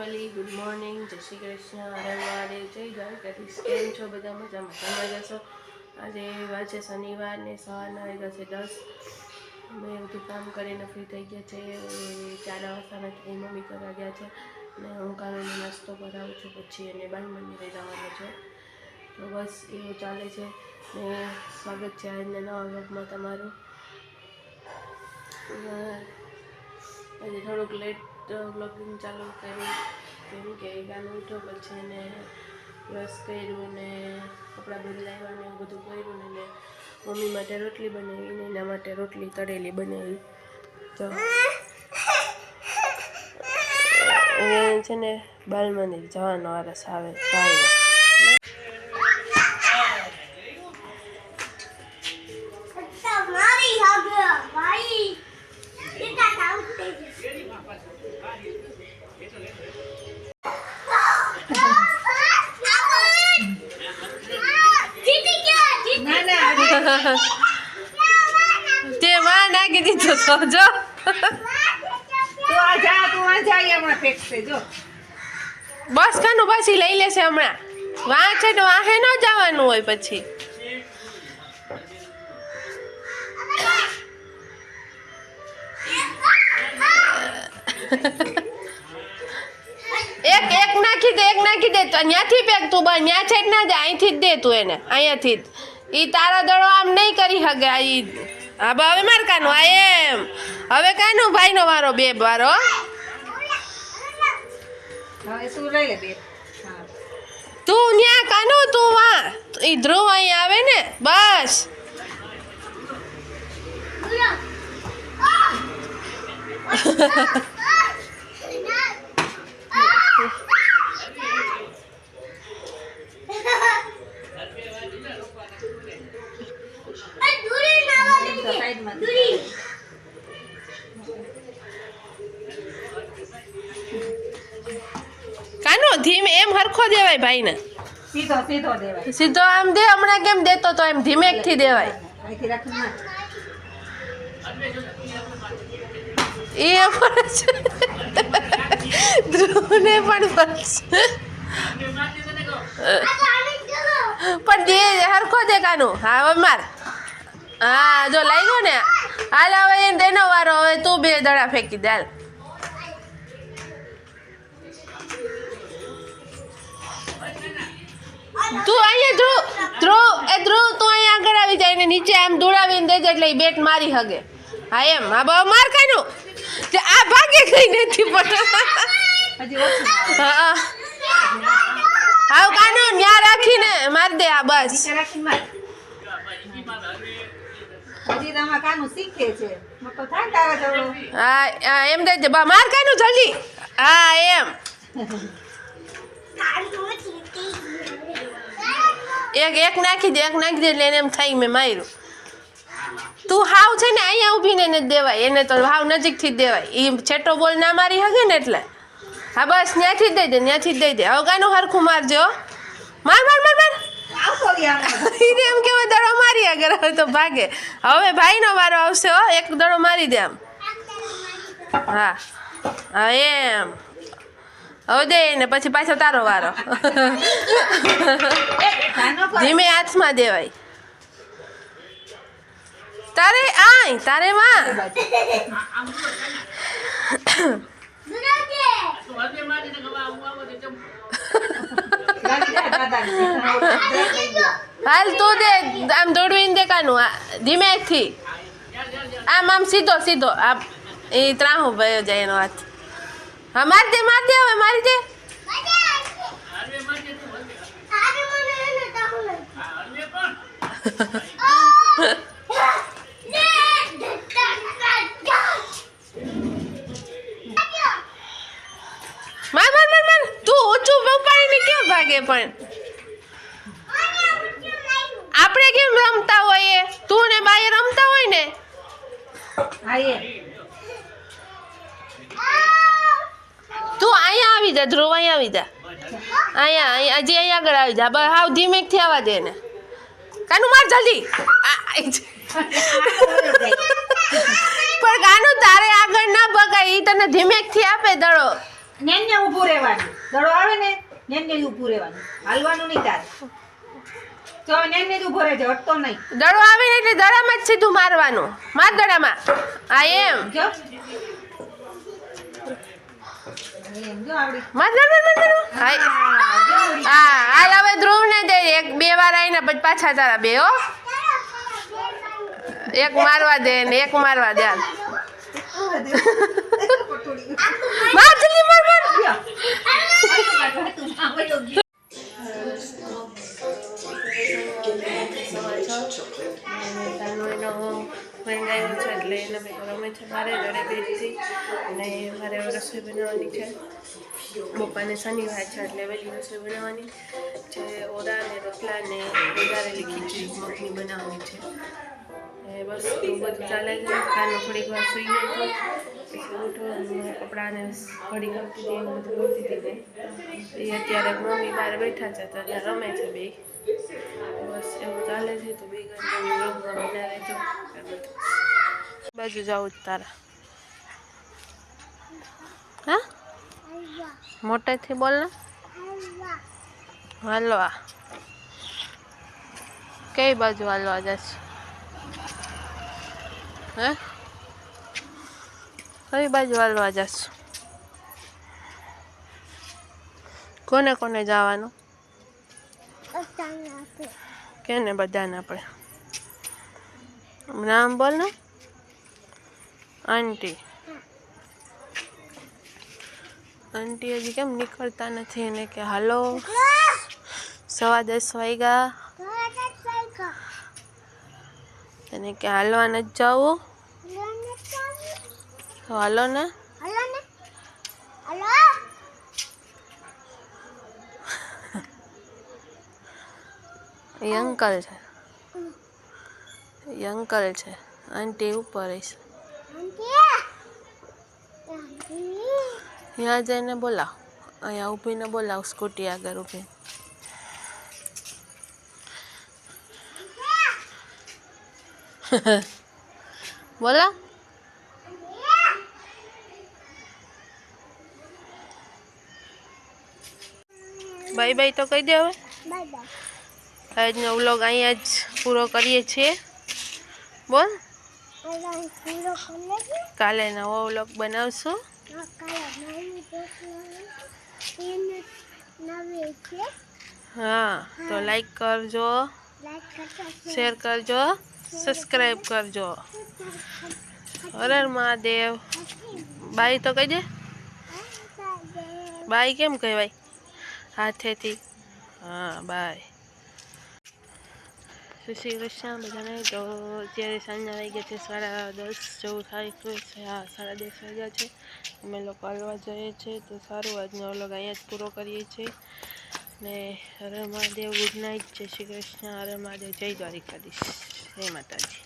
Family, good morning, જય શ્રી કૃષ્ણ, હર મહાદેવ, જય દ્વારકાધીશ. કેમ છો બધા? મજામાં તમે જશો? આજે વાંચે શનિવાર ને સવારના વાગ્યા છે 10. મેં બધું કામ કરીને ફ્રી થઈ ગયા છે. ચા નાસ્તાના મમ્મી કરવા ગયા છે ને હું કાનૂનો નાસ્તો કરાવું છું પછી અને બાલ મંદિરે જવાનું છે. તો બસ એવું ચાલે છે ને સ્વાગત છે આજના નવા વ્લોગમાં તમારું. આજે થોડુંક લેટ બ્લોગિંગ ચાલુ કર્યું કેમ કે ગાનું ઉઠો પછી એને બ્રશ કર્યું ને કપડાં બદલાવ્યા ને એવું બધું કર્યું ને મમ્મી માટે રોટલી બનાવી ને એના માટે રોટલી તળેલી બનાવી. તો અહીંયા છે ને બાલ મંદિર જવાનો વારસ આવે ભાઈ. તે માં નાખી દીધો તો જો બસ કાનું પાછી લઈ લેશે હમણાં. વાં છે તો વાહે ન જવાનું હોય પછી. એક નાખી દે તો ત્યાંથી પેક તું બસ ત્યાં છે ના જાય અહીંથી જ દે તું એને અહીંયાથી જ. ઈ તારા દડો આમ નહીં કરી શકે. હા હવે માર કાનું આ એમ હવે કાનું ભાઈનો વારો બે વારો. તું ન્યા કાનું તું વા ઈ ધ્રુવ અહીં આવે ને બસ. કાનો ધીમે એમ હરખો દેવાય ભાઈને. સીધો આમ દે. હમણાં કેમ દેતો તો એમ ધીમેકથી દેવાય. એ ધ્રુવને પણ પણ દે હરખો દે કાનું. હા હવે માર. હા જો લાગ્યો ને હાલ હવે તેનો વારો. હવે તું બે દડા ફેંકી દે હાલ. તું અહીંયા ધ્રુવ તું અહીંયા આગળ આવી જાય ને નીચે આમ દોડાવીને દેજે એટલે બેટ મારી હગે. હા એમ. હા બહુ માર કાનું. આ ભાગે કઈ નથી પણ હા હાવ કાનું ન્યા રાખીને માર દે. આ બસ હા એમ દેજે માર કાનું જલ્દી. હા એમ એક નાખી દે એટલે એને એમ થાય મેં માર્યું. તું હાવ છે ને અહીંયા ઊભીને એને જ દેવાય. એને તો હાવ નજીકથી જ દેવાય. એ છેટો બોલ ના મારી હગે ને એટલે. હા બસ ત્યાંથી જ દઈ દે. હવે કાનું હરખું મારજો. માર એને એમ કેવા દડો મારી આગળ હવે તો ભાગે. હવે ભાઈનો વારો આવશે. એક દડો મારી દે આમ. હા હા એમ. હવે દે ને પછી પાછો તારો વારો. ધીમે હાથમાં દેવાય. તારે માં હાલ તું દે આમ દોડવીને દે કાનું ધીમેથી. આમ સીધો આમ એ ત્રાહું ભયો જાય એનો હાથ. હા માર દે હવે મારી દે. માર તું ઊંચું ઉપાડીને કેમ ભાગે? પણ આપણે કેમ રમતા હોઈએ? તું ને બાએ રમતા હોય ને. તું અહીંયા આવી જા ધ્રુવ. અહીંયા આવી જા. અહીંયા હજી અહીંયા આગળ આવી જા. બસ હાવ ધીમેકથી આવવા દે ને. કાનું માર જલ્દી. પણ કાનું તારે આગળ ના ભગાય. ઈ તને ધીમેકથી આપે દડો. નેને ઊભું રહેવાનું. દડો આવે ને નેને ઊભું રહેવાનું. હાલવાનું નહીં તારે. તો નેને જ ઊભો રહેજે, હટતો નહીં. દડો આવે ને એટલે દડામાં જ સીધું મારવાનું. માર દડામાં. આ એમ. જો એમ જો આવડી. માર દડો. હા હાલ હવે ધ્રુવ ને દે. એક બે વાર આવીને પછી પાછા તારા બે હો. એક મારવા દે ને એક મારવા દે. હાલ. માર જલ્દી માર માર. એટલે એને રમે છે મારે દડે બેસથી અને મારે રસોઈ બનાવવાની છે. પપ્પાને શનિવાર છે એટલે વહેલી રસોઈ બનાવવાની છે. ઓરા ને રોટલા ને વઘારેલી ખીચડી મગની બનાવવાની છે. બસ એવું બધું ચાલે છે. કાલે થોડીક વાર સુઈ ગયો હતો, પછી ઉઠો કપડાને ઘડી કરતી હતી, એવું બધું કરતી હતી. એ અત્યારે મમ્મી બહાર બેઠા છે તો ત્યાં રમે છે બે. બસ એવું ચાલે છે. તો બે ઘંટા બના રહેજો. બાજુ જાઉં જ તારા. હા મોટેથી બોલ ને. હાલવા કઈ બાજુ હાલવા જશે? હે કઈ બાજુ હાલવા જશ? કોને કોને જવાનું? કેને બધાને આપણે નામ બોલ ને. આંટી. આંટી હજી કેમ નીકળતા નથી એને કે હાલો 10:15 વાગ્યા એને કે હાલવા નથી જવું. તો હાલો ને. એ અંકલ છે, એ અંકલ છે. આંટી ઉપર છે. ત્યાં જઈને બોલાવ. અહીંયા ઊભીને બોલાવ. સ્કૂટી આગળ ઊભી. બોલા. બાય બાય તો કહી દે હવે. આજનો વ્લોગ અહીંયા જ પૂરો કરીએ છીએ. બોલ. કાલે નવો વ્લોગ બનાવશું. હા તો લાઈક કરજો, શેર કરજો, સબસ્ક્રાઈબ કરજો. હર હર મહાદેવ. બાય તો કહી દે. બાય કેમ કહેવાય? હાથેથી. હા બાય. શ્રી કૃષ્ણ બધાને. તો અત્યારે સાંજના વાગ્યા છે 10:30 જેવું થાય છે. 10:30 વાગ્યા છે. અમે લોકો હાલવા જઈએ છીએ. તો સારું, આજનો વ્લોગ અહીંયા જ પૂરો કરીએ છીએ. ને હર મહાદેવ. Good night. જય શ્રી કૃષ્ણ. હર મહાદેવ. જય દ્વારિકાધીશ. જય માતાજી.